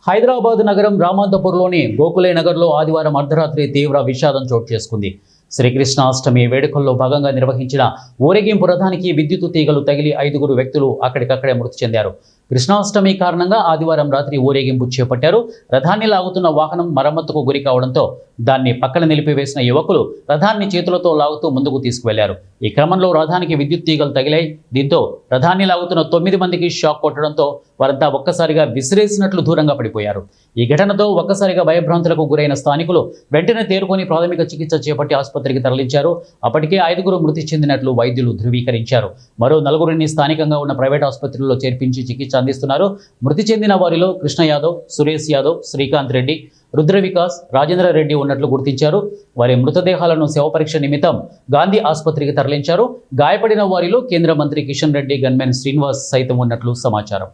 హైదరాబాద్ నగరం రామంతపూర్లోని గోకులే నగర్లో ఆదివారం అర్ధరాత్రి తీవ్ర విషాదం చోటు చేసుకుంది. శ్రీకృష్ణాష్టమి వేడుకల్లో భాగంగా నిర్వహించిన ఊరేగింపు రథానికి విద్యుత్ తీగలు తగిలి 5 వ్యక్తులు అక్కడికక్కడే మృతి చెందారు. కృష్ణాష్టమి కారణంగా ఆదివారం రాత్రి ఊరేగింపు చేపట్టారు. రథాన్ని లాగుతున్న వాహనం మరమ్మతుకు గురి కావడంతో దాన్ని పక్కన నిలిపివేసిన యువకులు రథాన్ని చేతులతో లాగుతూ ముందుకు తీసుకువెళ్లారు. ఈ క్రమంలో రథానికి విద్యుత్ తీగలు తగిలాయి. దీంతో రథాన్ని లాగుతున్న 9 మందికి షాక్ కొట్టడంతో వారంతా ఒక్కసారిగా విసిరేసినట్లు దూరంగా పడిపోయారు. ఈ ఘటనతో ఒక్కసారిగా భయభ్రాంతులకు గురైన స్థానికులు వెంటనే తేరుకొని ప్రాథమిక చికిత్స చేపట్టి ఆసుపత్రికి తరలించారు. అప్పటికే 5 మృతి చెందినట్లు వైద్యులు ధృవీకరించారు. మరో 4 స్థానికంగా ఉన్న ప్రైవేట్ ఆసుపత్రుల్లో చేర్పించి చికిత్స అందిస్తున్నారు. మృతి చెందిన వారిలో కృష్ణ యాదవ్, సురేష్ యాదవ్, శ్రీకాంత్ రెడ్డి, రుద్ర వికాస్, రాజేంద్ర రెడ్డి ఉన్నట్లు గుర్తించారు. వారి మృతదేహాలను శవపరీక్ష నిమిత్తం గాంధీ ఆసుపత్రికి తరలించారు. గాయపడిన వారిలో కేంద్ర మంత్రి కిషన్ రెడ్డి, గన్మెన్ శ్రీనివాస్ సైతం ఉన్నట్లు సమాచారం.